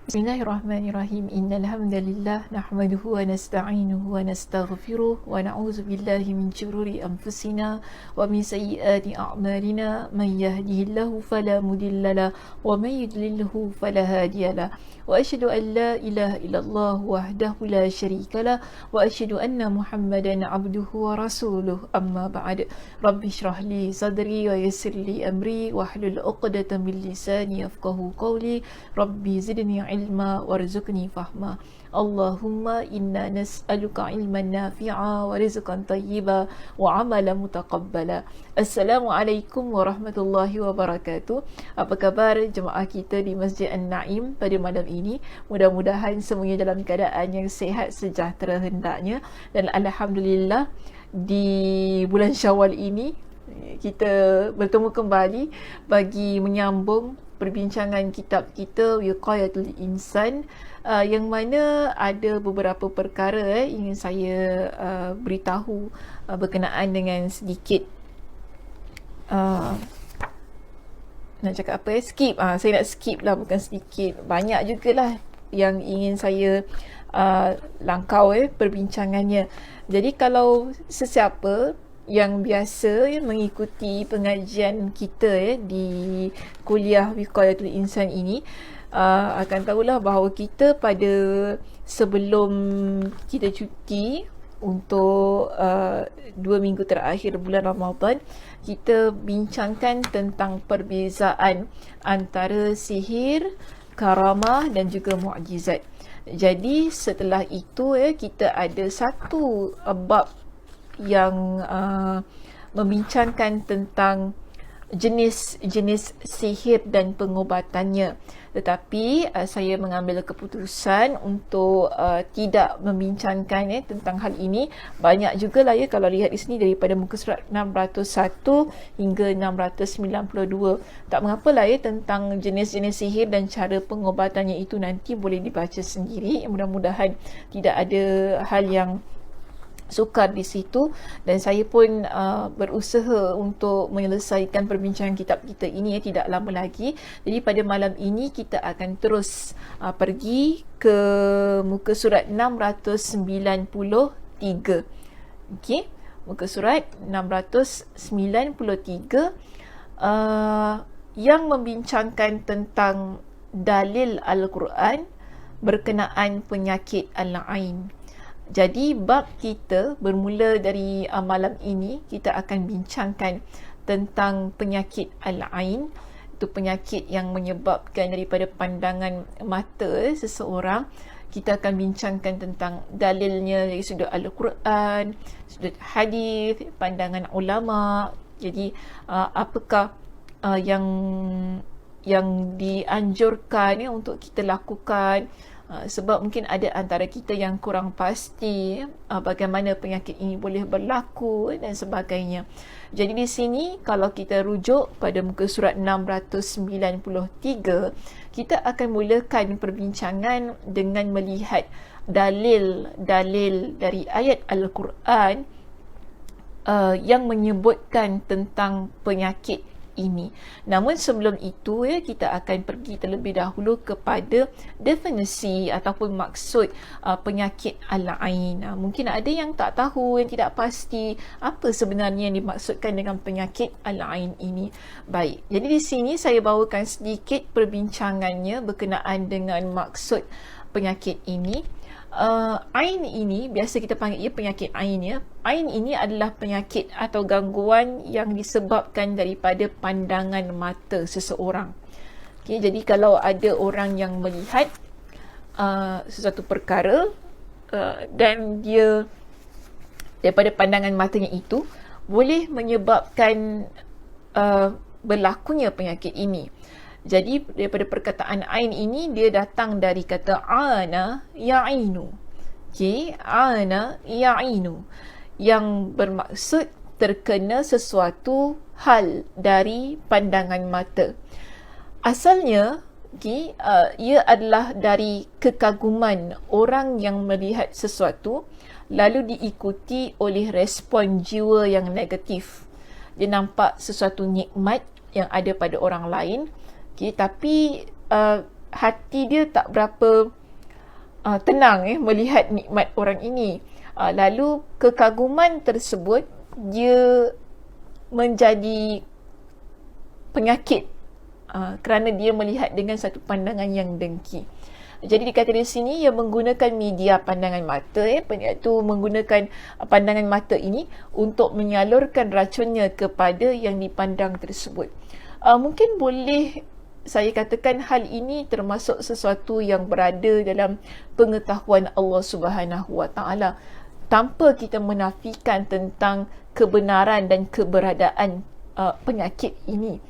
Bismillahirrahmanirrahim. Innal hamdalillah nahmaduhu wa nasta'inuhu wa nastaghfiruh wa na'udzu billahi min shururi anfusina wa min sayyiati a'malina. Man yahdihillahu fala mudilla lahu wa man yudlilhu fala hadiya lahu. Wa asyhadu an la ilaha illallah wahdahu la syarika lahu wa asyhadu anna Muhammadan abduhu wa rasuluh. Amma ba'd. Rabbi shrah li sadri wa yassir li amri wahlul 'uqdatam min lisani yafqahu qawli. Rabbi zidni ilma warzuqni fahma. Allahumma inna nas'aluka ilman nafi'a wa rizqan tayyiba wa amalan mutaqabbala. Assalamualaikum warahmatullahi wabarakatuh. Apa khabar jemaah kita di Masjid An-Naim pada malam ini? Mudah-mudahan semuanya dalam keadaan yang sihat sejahtera hendaknya. Dan alhamdulillah di bulan Syawal ini kita bertemu kembali bagi menyambung perbincangan kitab kita Wiqayatul Insan, yang mana ada beberapa perkara ingin saya beritahu berkenaan dengan sedikit nak cakap apa skip, saya nak skip lah, bukan sedikit, banyak jugalah yang ingin saya langkau perbincangannya. Jadi kalau sesiapa yang biasa mengikuti pengajian kita di kuliah Wiqayatul Insan ini akan tahulah bahawa kita pada sebelum kita cuti untuk 2 minggu terakhir bulan Ramadan, kita bincangkan tentang perbezaan antara sihir, karamah dan juga mukjizat. Jadi setelah itu kita ada satu bab yang membincangkan tentang jenis-jenis sihir dan pengobatannya. Tetapi saya mengambil keputusan untuk tidak membincangkan tentang hal ini. Banyak jugalah kalau lihat di sini daripada muka surat 601 hingga 692. Tak mengapalah tentang jenis-jenis sihir dan cara pengobatannya itu nanti boleh dibaca sendiri. Mudah-mudahan tidak ada hal yang sukar di situ, dan saya pun berusaha untuk menyelesaikan perbincangan kitab kita ini tidak lama lagi. Jadi pada malam ini kita akan terus pergi ke muka surat 693. Okey, muka surat 693 yang membincangkan tentang dalil Al-Quran berkenaan penyakit Al-Ain. Jadi bab kita bermula dari malam ini, kita akan bincangkan tentang penyakit Al-Ain. Itu penyakit yang menyebabkan daripada pandangan mata seseorang. Kita akan bincangkan tentang dalilnya dari sudut Al-Quran, sudut hadis, pandangan ulama. Jadi apakah yang dianjurkan untuk kita lakukan. Sebab mungkin ada antara kita yang kurang pasti bagaimana penyakit ini boleh berlaku dan sebagainya. Jadi di sini kalau kita rujuk pada muka surat 693, kita akan mulakan perbincangan dengan melihat dalil-dalil dari ayat Al-Quran yang menyebutkan tentang penyakit ini. Namun sebelum itu kita akan pergi terlebih dahulu kepada definisi ataupun maksud penyakit Al-Ain. Mungkin ada yang tak tahu, yang tidak pasti apa sebenarnya yang dimaksudkan dengan penyakit Al-Ain ini. Baik, jadi di sini saya bawakan sedikit perbincangannya berkenaan dengan maksud penyakit ini. Ain ini biasa kita panggil ia penyakit Ain ya. Ain ini adalah penyakit atau gangguan yang disebabkan daripada pandangan mata seseorang. Okay, jadi kalau ada orang yang melihat sesuatu perkara dan dia daripada pandangan matanya itu boleh menyebabkan berlakunya penyakit ini. Jadi daripada perkataan ain ini dia datang dari kata ana ya'inu. Okey, ana ya'inu yang bermaksud terkena sesuatu hal dari pandangan mata. Asalnya ia adalah dari kekaguman orang yang melihat sesuatu lalu diikuti oleh respon jiwa yang negatif. Dia nampak sesuatu nikmat yang ada pada orang lain, tapi hati dia tak berapa tenang melihat nikmat orang ini. Lalu kekaguman tersebut dia menjadi penyakit kerana dia melihat dengan satu pandangan yang dengki. Jadi dikata di sini ia menggunakan media pandangan mata, iaitu menggunakan pandangan mata ini untuk menyalurkan racunnya kepada yang dipandang tersebut. Mungkin boleh saya katakan hal ini termasuk sesuatu yang berada dalam pengetahuan Allah Subhanahu Wa Taala, tanpa kita menafikan tentang kebenaran dan keberadaan penyakit ini.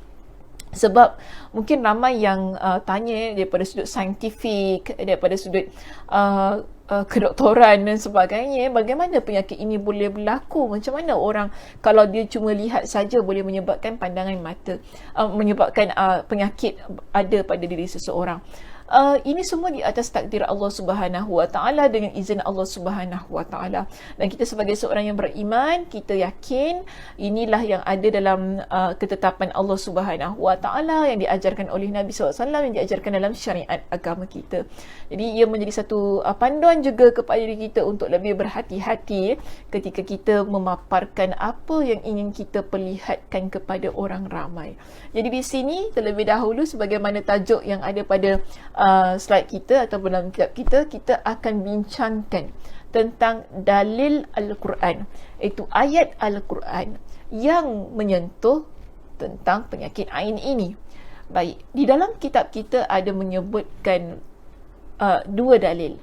Sebab mungkin ramai yang tanya daripada sudut saintifik, daripada sudut kedoktoran dan sebagainya, bagaimana penyakit ini boleh berlaku, macam mana orang kalau dia cuma lihat saja boleh menyebabkan pandangan mata, menyebabkan penyakit ada pada diri seseorang. Ini semua di atas takdir Allah Subhanahu Wa Taala dengan izin Allah Subhanahu Wa Taala. Dan kita sebagai seorang yang beriman, kita yakin inilah yang ada dalam ketetapan Allah Subhanahu Wa Taala yang diajarkan oleh Nabi SAW, yang diajarkan dalam syariat agama kita. Jadi ia menjadi satu panduan juga kepada diri kita untuk lebih berhati-hati ketika kita memaparkan apa yang ingin kita perlihatkan kepada orang ramai. Jadi di sini terlebih dahulu sebagaimana tajuk yang ada pada slide kita ataupun dalam kitab kita, kita akan bincangkan tentang dalil Al-Quran, iaitu ayat Al-Quran yang menyentuh tentang penyakit ain ini. Baik, di dalam kitab kita ada menyebutkan dua dalil.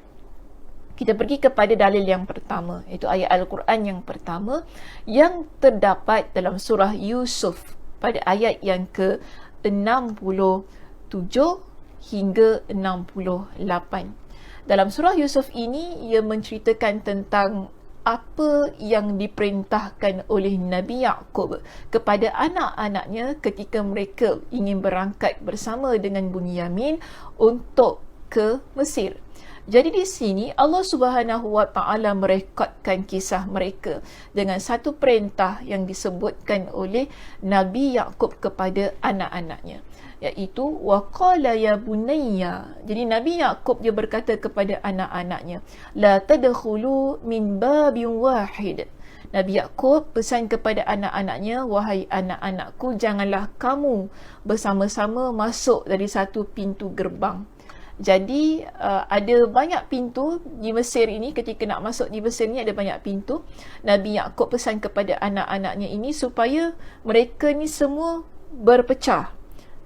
Kita pergi kepada dalil yang pertama, iaitu ayat Al-Quran yang pertama yang terdapat dalam surah Yusuf pada ayat yang ke-67 hingga 68. Dalam surah Yusuf ini, ia menceritakan tentang apa yang diperintahkan oleh Nabi Yaqub kepada anak-anaknya ketika mereka ingin berangkat bersama dengan Bunyamin untuk ke Mesir. Jadi di sini Allah Subhanahu Wa Taala merekodkan kisah mereka dengan satu perintah yang disebutkan oleh Nabi Yaqub kepada anak-anaknya, iaitu waqala ya bunayya. Jadi Nabi Yaqub dia berkata kepada anak-anaknya, la tadkhulu min babin wahid. Nabi Yaqub pesan kepada anak-anaknya, wahai anak-anakku, janganlah kamu bersama-sama masuk dari satu pintu gerbang. Jadi ada banyak pintu di Mesir ini. Ketika nak masuk di Mesir ni ada banyak pintu. Nabi Yaqub pesan kepada anak-anaknya ini supaya mereka ni semua berpecah.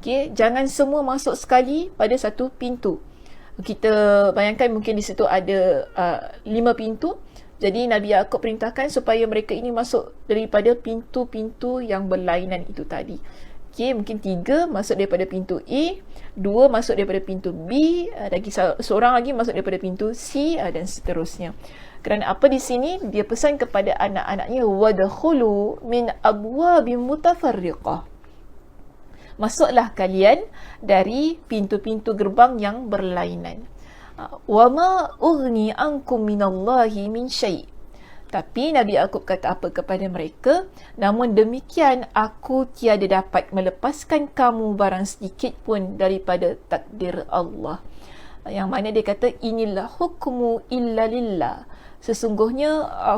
Okay? Jangan semua masuk sekali pada satu pintu. Kita bayangkan mungkin di situ ada 5 pintu. Jadi Nabi Yaqub perintahkan supaya mereka ini masuk daripada pintu-pintu yang berlainan itu tadi. Okay, mungkin 3 masuk daripada pintu A, 2 masuk daripada pintu B, dan seorang lagi masuk daripada pintu C, dan seterusnya. Kerana apa di sini? Dia pesan kepada anak-anaknya, wadkhulu min abwabin mutafarriqah. Masuklah kalian dari pintu-pintu gerbang yang berlainan. Wa ma ughni ankum minallahi min syai'. Tapi Nabi Yaqub kata apa kepada mereka? Namun demikian, aku tiada dapat melepaskan kamu barang sedikit pun daripada takdir Allah. Yang mana dia kata, inilah hukmu illa lillah. Sesungguhnya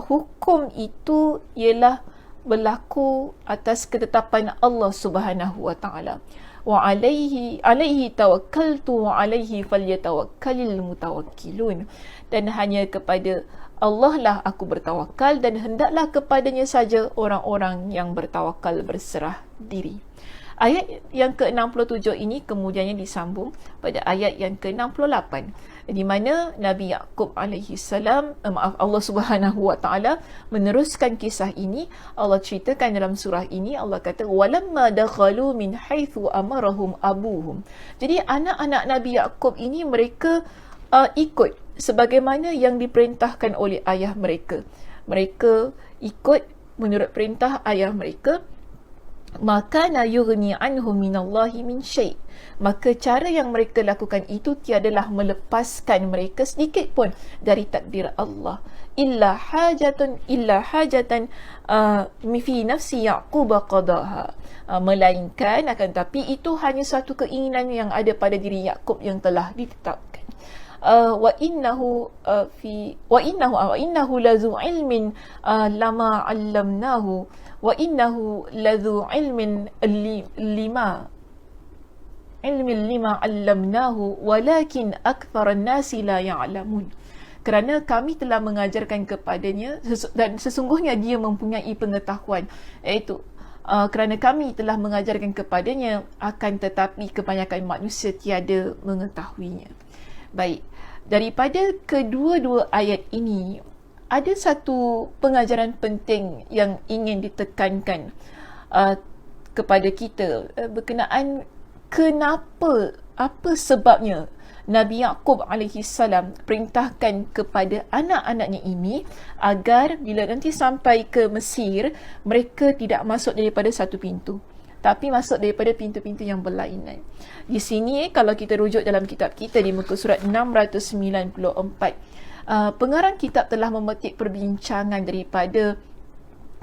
hukum itu ialah berlaku atas ketetapan Allah Subhanahu Wa Taala. Wa alaihi tawakkaltu wa alaihi falyatawakkalul mutawakkilun. Dan hanya kepada Allah lah aku bertawakal, dan hendaklah kepadanya saja orang-orang yang bertawakal berserah diri. Ayat yang ke-67 ini kemudiannya disambung pada ayat yang ke-68, di mana Nabi Yaqub alaihi salam, Allah Subhanahu Wa Taala meneruskan kisah ini. Allah ceritakan dalam surah ini, Allah kata walamma dakhalu min haitsu amarahum abuhum. Jadi anak-anak Nabi Yaqub ini mereka ikut sebagaimana yang diperintahkan oleh ayah mereka. Mereka ikut menurut perintah ayah mereka. maka la yughni anhu minallahi min syai', maka cara yang mereka lakukan itu tiadalah melepaskan mereka sedikit pun dari takdir Allah. Illa hajatan fi nafsi Yaqub qadaha, melainkan akan tapi itu hanya satu keinginan yang ada pada diri Yaqub yang telah ditetapkan. wa innahu lazu ilmin lama 'allamnahu wa innahu lazu ilmin lima 'allamnahu walakin aktharan nasi la ya'lamun. Kerana kami telah mengajarkan kepadanya dan sesungguhnya dia mempunyai pengetahuan, iaitu kerana kami telah mengajarkan kepadanya, akan tetapi kebanyakan manusia tiada mengetahuinya. Baik, daripada kedua-dua ayat ini ada satu pengajaran penting yang ingin ditekankan kepada kita berkenaan kenapa, apa sebabnya Nabi Yaqub alaihissalam perintahkan kepada anak-anaknya ini agar bila nanti sampai ke Mesir, mereka tidak masuk daripada satu pintu, tapi masuk daripada pintu-pintu yang berlainan. Di sini kalau kita rujuk dalam kitab kita di muka surat 694, pengarang kitab telah memetik perbincangan daripada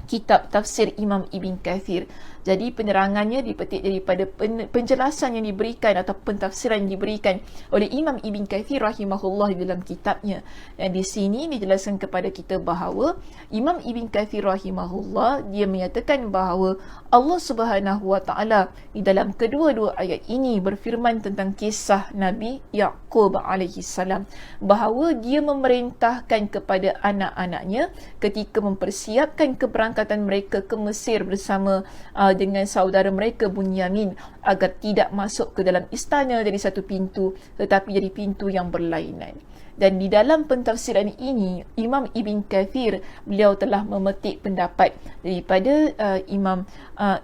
kitab tafsir Imam Ibn Kathir. Jadi penerangannya dipetik daripada penjelasan yang diberikan atau pentafsiran yang diberikan oleh Imam Ibn Kathir rahimahullah di dalam kitabnya. Dan di sini dijelaskan kepada kita bahawa Imam Ibn Kathir rahimahullah, dia menyatakan bahawa Allah Subhanahu wa taala di dalam kedua-dua ayat ini berfirman tentang kisah Nabi Yaqub alaihi salam, bahawa dia memerintahkan kepada anak-anaknya ketika mempersiapkan keberangkatan mereka ke Mesir bersama dengan saudara mereka Bunyamin, agar tidak masuk ke dalam istana dari satu pintu tetapi dari pintu yang berlainan. Dan di dalam pentafsiran ini, Imam Ibn Kathir, beliau telah memetik pendapat daripada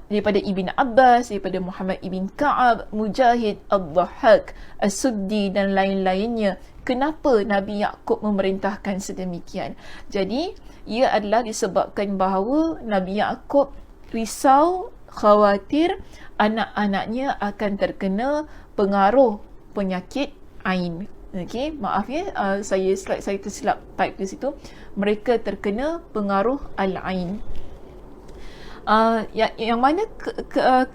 daripada Ibn Abbas, daripada Muhammad Ibn Ka'ab, Mujahid, Ad-Dhahhak, As-Suddi dan lain-lainnya, kenapa Nabi Yaqub memerintahkan sedemikian. Jadi ia adalah disebabkan bahawa Nabi Yaqub risau, khawatir anak-anaknya akan terkena pengaruh penyakit ain. Okey, maaf ya, saya tersilap type di situ. Mereka terkena pengaruh al-ain. Yang mana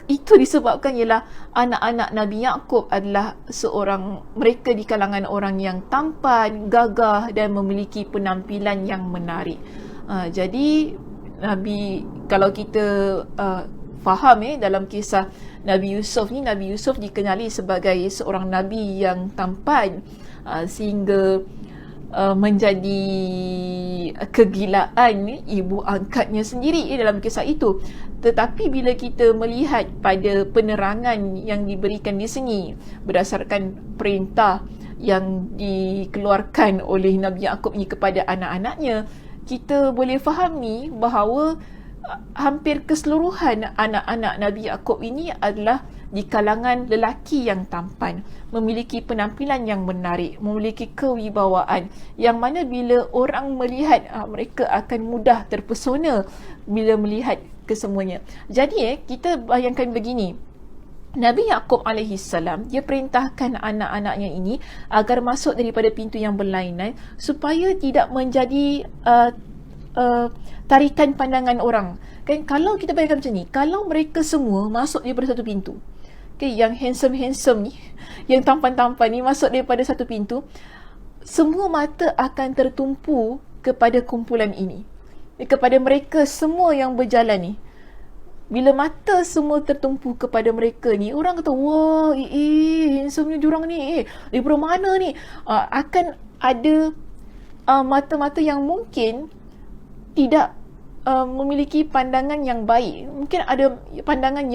itu disebabkan ialah anak-anak Nabi Yaqub adalah mereka di kalangan orang yang tampan, gagah dan memiliki penampilan yang menarik. Jadi kalau kita faham dalam kisah Nabi Yusuf ni, Nabi Yusuf dikenali sebagai seorang Nabi yang tampan, sehingga menjadi kegilaan ibu angkatnya sendiri dalam kisah itu. Tetapi bila kita melihat pada penerangan yang diberikan di sini berdasarkan perintah yang dikeluarkan oleh Nabi Yaqub ini kepada anak-anaknya, kita boleh fahami bahawa hampir keseluruhan anak-anak Nabi Yaqub ini adalah di kalangan lelaki yang tampan, memiliki penampilan yang menarik, memiliki kewibawaan, yang mana bila orang melihat, mereka akan mudah terpesona bila melihat kesemuanya. Jadi kita bayangkan begini, Nabi Yaqub alaihi salam, dia perintahkan anak-anaknya ini agar masuk daripada pintu yang berlainan supaya tidak menjadi tarikan pandangan orang. Kan kalau kita bayangkan macam ni, kalau mereka semua masuk daripada satu pintu, yang handsome ni, yang tampan-tampan ni masuk daripada satu pintu, semua mata akan tertumpu kepada kumpulan ini, kepada mereka semua yang berjalan ni. Bila mata semua tertumpu kepada mereka ni, orang kata, wah, handsome ni diorang ni, daripada mana ni? Akan ada mata-mata yang mungkin tidak memiliki pandangan yang baik. Mungkin ada pandangan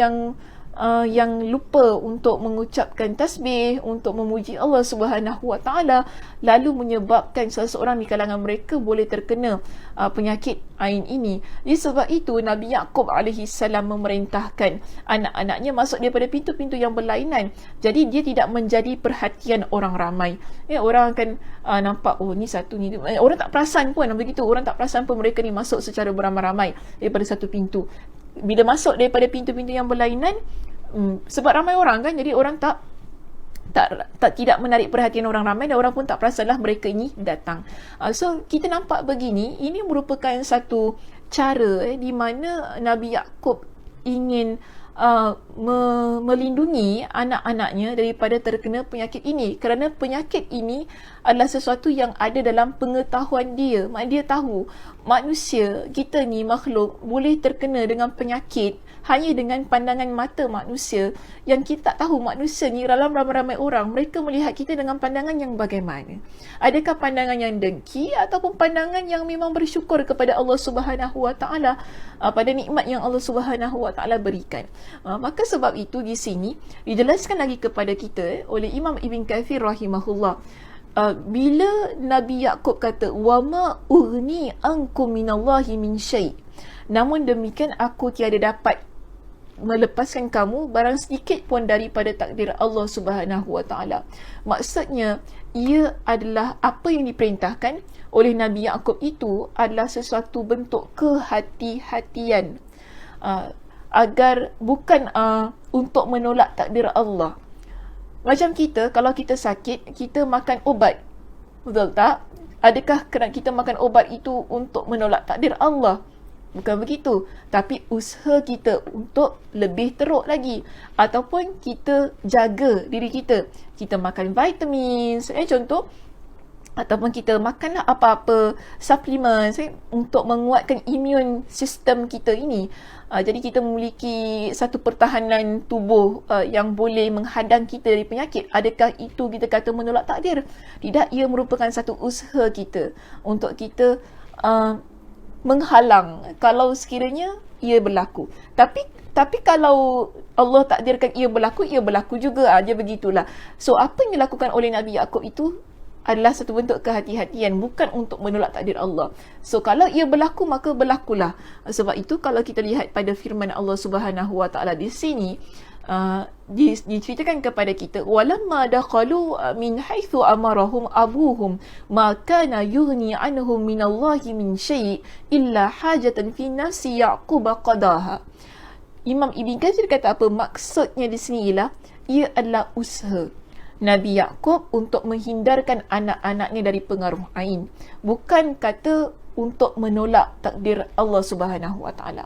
yang lupa untuk mengucapkan tasbih, untuk memuji Allah Subhanahu Wa Taala, lalu menyebabkan seseorang di kalangan mereka boleh terkena penyakit ain ini. Jadi sebab itu Nabi Yaqub alaihi salam memerintahkan anak-anaknya masuk daripada pintu-pintu yang berlainan. Jadi dia tidak menjadi perhatian orang ramai. Orang akan nampak, oh ni satu ni, orang tak perasan pun begitu. Orang tak perasan pun mereka ni masuk secara beramai-ramai daripada satu pintu. bila masuk daripada pintu-pintu yang berlainan, sebab ramai orang kan, jadi orang tidak menarik perhatian orang ramai dan orang pun tak perasanlah mereka ini datang. So kita nampak begini, ini merupakan satu cara di mana Nabi Yaqub ingin melindungi anak-anaknya daripada terkena penyakit ini, kerana penyakit ini adalah sesuatu yang ada dalam pengetahuan dia. Dia tahu manusia, kita ni makhluk boleh terkena dengan penyakit hanya dengan pandangan mata manusia, yang kita tak tahu manusia ni dalam ramai-ramai orang, mereka melihat kita dengan pandangan yang bagaimana. Adakah pandangan yang dengki ataupun pandangan yang memang bersyukur kepada Allah Subhanahu Wa Taala pada nikmat yang Allah Subhanahu Wa Taala berikan. Maka sebab itu di sini dijelaskan lagi kepada kita oleh Imam Ibn Kathir rahimahullah, bila Nabi Yaqub kata wama ughni ankum minallahi min syai', namun demikian aku tiada dapat melepaskan kamu barang sedikit pun daripada takdir Allah Subhanahu Wa Taala. Maksudnya ia adalah apa yang diperintahkan oleh Nabi Yaqub itu adalah sesuatu bentuk kehati-hatian, agar bukan untuk menolak takdir Allah. Macam kita, kalau kita sakit, kita makan ubat, betul tak? Adakah kerana kita makan ubat itu untuk menolak takdir Allah? Bukan begitu. Tapi usaha kita untuk lebih teruk lagi, ataupun kita jaga diri kita. Kita makan vitamin, contoh, ataupun kita makanlah apa-apa suplemen untuk menguatkan imun sistem kita ini. Jadi kita memiliki satu pertahanan tubuh yang boleh menghadang kita dari penyakit. Adakah itu kita kata menolak takdir? Tidak, ia merupakan satu usaha kita untuk kita menghalang kalau sekiranya ia berlaku. Tapi kalau Allah takdirkan ia berlaku juga. Dia begitulah. So apa yang dilakukan oleh Nabi Yaqub itu adalah satu bentuk kehati-hatian, bukan untuk menolak takdir Allah. So kalau ia berlaku, maka berlakulah. Sebab itu kalau kita lihat pada firman Allah Subhanahu Wa Taala di sini, diceritakan kepada kita, walamma dakhalu min haitsu amarahum abuhum ma kana yughni anhum minallahi min syai' illa hajatan fi nafsi Yaqub qadaha. Imam Ibn Katsir kata apa maksudnya di sini ialah ia adalah usaha Nabi Yaqub untuk menghindarkan anak-anaknya dari pengaruh ain, bukan kata untuk menolak takdir Allah Subhanahu Wa Taala.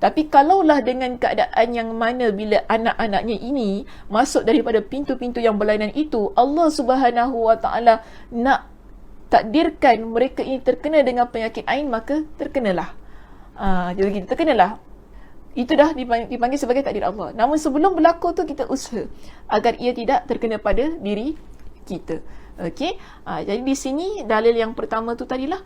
Tapi kalaulah dengan keadaan yang mana bila anak-anaknya ini masuk daripada pintu-pintu yang berlainan itu, Allah Subhanahu Wa Taala nak takdirkan mereka ini terkena dengan penyakit ain, maka terkenalah. Jadi kita terkenalah. Itu dah dipanggil sebagai takdir Allah. Namun sebelum berlaku tu kita usaha agar ia tidak terkena pada diri kita. Okey. Jadi di sini dalil yang pertama tu tadilah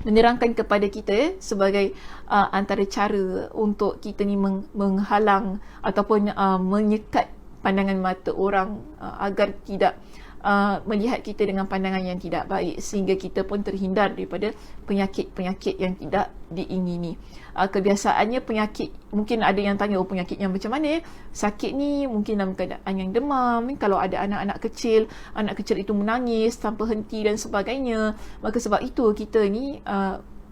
menerangkan kepada kita sebagai antara cara untuk kita ni menghalang ataupun menyekat pandangan mata orang agar tidak melihat kita dengan pandangan yang tidak baik, sehingga kita pun terhindar daripada penyakit-penyakit yang tidak diingini. Kebiasaannya penyakit, mungkin ada yang tanya, oh penyakitnya macam mana? Sakit ni mungkin dalam keadaan yang demam, kalau ada anak kecil itu menangis tanpa henti dan sebagainya. Maka sebab itu kita ni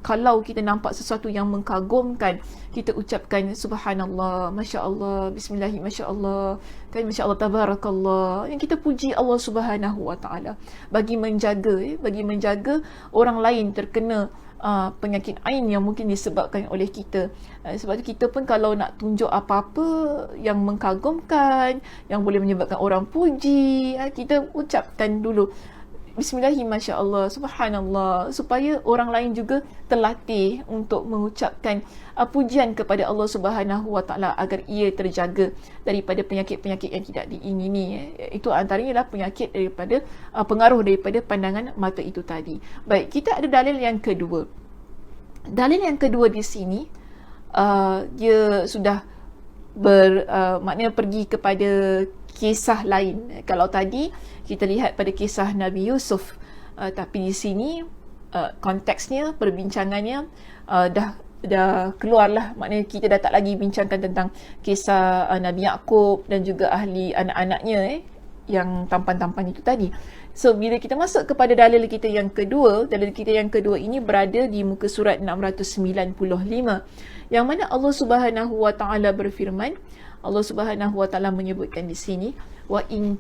kalau kita nampak sesuatu yang mengkagumkan, kita ucapkan subhanallah, masya-Allah, bismillah, masya-Allah, kan, masya-Allah, tabarakallah. Yang kita puji Allah Subhanahu Wa Taala bagi menjaga orang lain terkena penyakit ain yang mungkin disebabkan oleh kita. Sebab itu kita pun kalau nak tunjuk apa-apa yang mengkagumkan, yang boleh menyebabkan orang puji, kita ucapkan dulu bismillah, masya-Allah, subhanallah, supaya orang lain juga terlatih untuk mengucapkan pujian kepada Allah Subhanahu Wa Taala agar ia terjaga daripada penyakit-penyakit yang tidak diingini. Itu antaranya adalah penyakit daripada pengaruh daripada pandangan mata itu tadi. Baik, kita ada dalil yang kedua. Dalil yang kedua di sini dia sudah maknanya pergi kepada kisah lain. Kalau tadi kita lihat pada kisah Nabi Yusuf, tapi di sini konteksnya, perbincangannya dah keluarlah, maknanya kita dah tak lagi bincangkan tentang kisah Nabi Yaqub dan juga ahli anak-anaknya yang tampan-tampan itu tadi. So bila kita masuk kepada dalil kita yang kedua, ini berada di muka surat 695, yang mana Allah Subhanahu wa taala berfirman, Allah Subhanahu wa taala menyebutkan di sini, wa in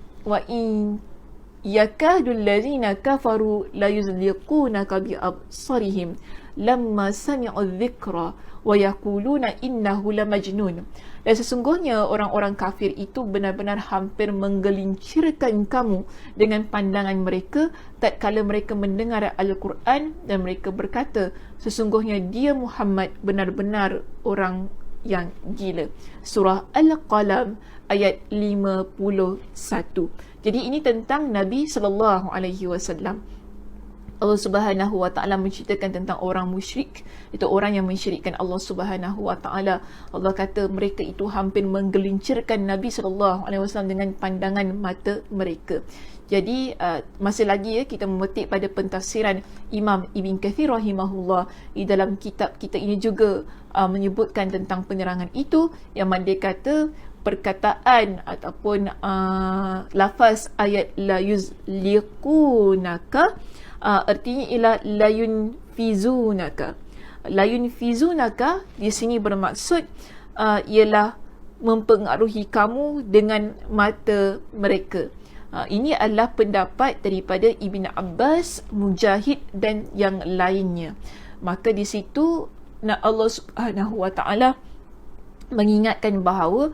yakadul ladzina kafaru la yuzliqunaka bi absarihim lamma sami'u dzikra wa yaquluna innahu lamajnun. Dan sesungguhnya orang-orang kafir itu benar-benar hampir menggelincirkan kamu dengan pandangan mereka tatkala mereka mendengar Al-Quran, dan mereka berkata, sesungguhnya dia Muhammad benar-benar orang yang gila. Surah Al-Qalam ayat 51. Jadi ini tentang Nabi sallallahu alaihi wasallam. Allah Subhanahu wa taala menceritakan tentang orang musyrik, itu orang yang mensyirikkan Allah Subhanahu wa taala. Allah kata mereka itu hampir menggelincirkan Nabi sallallahu alaihi wasallam dengan pandangan mata mereka. Jadi masih lagi kita memetik pada pentafsiran Imam Ibn Kathir rahimahullah di dalam kitab kita ini juga menyebutkan tentang penerangan itu, yang mana dia kata perkataan ataupun lafaz ayat la yuzliqunaka artinya ialah la yunfizunaka. La yunfizunaka di sini bermaksud ialah mempengaruhi kamu dengan mata mereka. Ini adalah pendapat daripada Ibn Abbas, Mujahid dan yang lainnya. Maka di situ Allah Subhanahu wa taala mengingatkan bahawa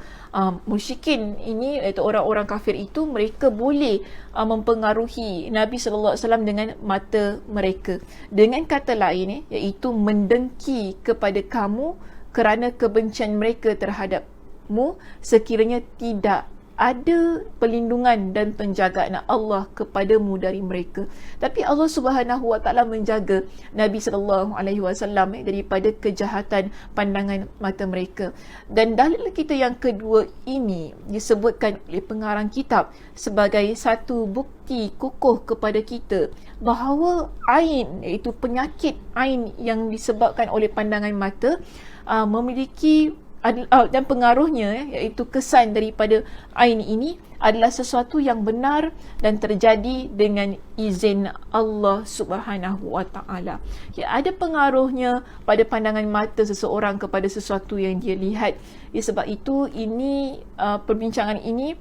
musyrikin ini, iaitu orang-orang kafir itu, mereka boleh mempengaruhi Nabi sallallahu alaihi wasallam dengan mata mereka. Dengan kata lain iaitu mendengki kepada kamu kerana kebencian mereka terhadapmu sekiranya tidak ada perlindungan dan penjagaan Allah kepadamu dari mereka. Tapi Allah Subhanahu wa taala menjaga Nabi sallallahu alaihi wasallam daripada kejahatan pandangan mata mereka. Dan dalil kita yang kedua ini disebutkan oleh pengarang kitab sebagai satu bukti kukuh kepada kita bahawa ain, iaitu penyakit ain yang disebabkan oleh pandangan mata, memiliki dan pengaruhnya, iaitu kesan daripada ain ini adalah sesuatu yang benar dan terjadi dengan izin Allah Subhanahu wa taala. Ada pengaruhnya pada pandangan mata seseorang kepada sesuatu yang dia lihat. Sebab itu ini perbincangan ini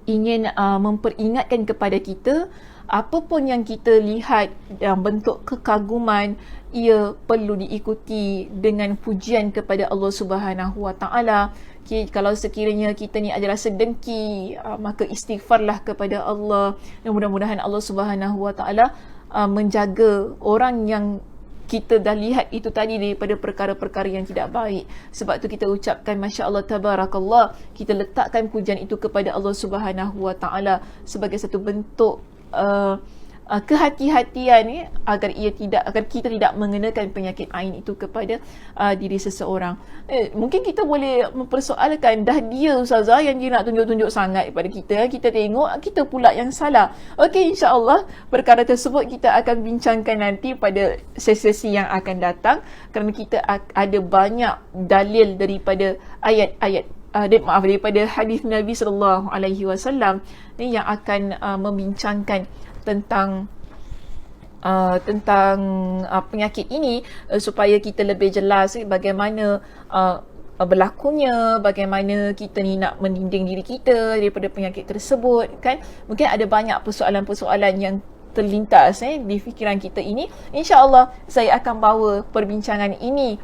ingin memperingatkan kepada kita, apapun yang kita lihat dalam bentuk kekaguman, ia perlu diikuti dengan pujian kepada Allah Subhanahu wa taala. Kalau sekiranya kita ni ada rasa dengki, maka istighfarlah kepada Allah, dan mudah-mudahan Allah Subhanahu wa taala menjaga orang yang kita dah lihat itu tadi daripada perkara-perkara yang tidak baik. Sebab tu kita ucapkan masya-Allah tabarakallah, kita letakkan pujian itu kepada Allah Subhanahu wa taala sebagai satu bentuk kehati-hatian agar kita tidak mengenakan penyakit ain itu kepada diri seseorang. Mungkin kita boleh mempersoalkan, dah dia ustazah yang dia nak tunjuk-tunjuk sangat kepada kita, kita tengok kita pula yang salah. Okey, insya-Allah perkara tersebut kita akan bincangkan nanti pada sesi yang akan datang, kerana kita ada banyak dalil daripada ayat-ayat daripada hadis Nabi sallallahu alaihi wasallam ni yang akan membincangkan tentang penyakit ini, supaya kita lebih jelas bagaimana berlakunya, bagaimana kita ni nak meninding diri kita daripada penyakit tersebut kan. Mungkin ada banyak persoalan-persoalan yang terlintas di fikiran kita ini. InsyaAllah saya akan bawa perbincangan ini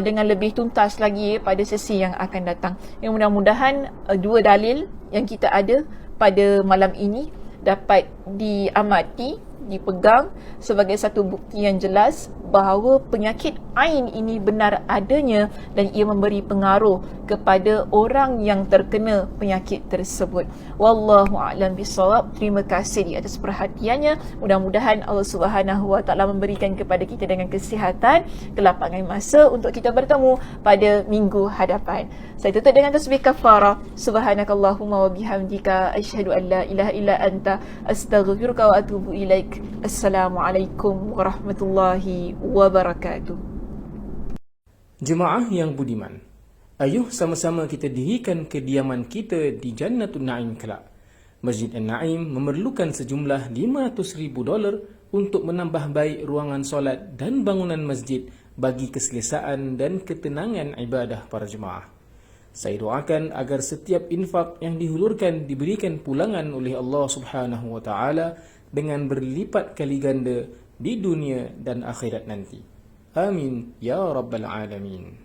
dengan lebih tuntas lagi pada sesi yang akan datang. Yang mudah-mudahan dua dalil yang kita ada pada malam ini dapat diamati, dipegang sebagai satu bukti yang jelas bahawa penyakit ain ini benar adanya dan ia memberi pengaruh kepada orang yang terkena penyakit tersebut. Wallahu a'lam bissawab. Terima kasih di atas perhatiannya. Mudah-mudahan Allah Subhanahu wa taala memberikan kepada kita dengan kesihatan, kelapangan masa untuk kita bertemu pada minggu hadapan. Saya tutup dengan tasbih kafarah. Subhanakallahumma wa bihamdika asyhadu an la ilaha illa anta astaghfiruka wa atubu ilaik. Assalamualaikum warahmatullahi wabarakatuh. Jemaah yang budiman, ayuh sama-sama kita dirikan kediaman kita di Jannatul Naim kelak Masjid An-Naim memerlukan sejumlah $500,000 untuk menambah baik ruangan solat dan bangunan masjid bagi keselesaan dan ketenangan ibadah para jemaah. Saya doakan agar setiap infak yang dihulurkan diberikan pulangan oleh Allah Subhanahu wa taala dengan berlipat kali ganda di dunia dan akhirat nanti. Amin ya rabbal alamin.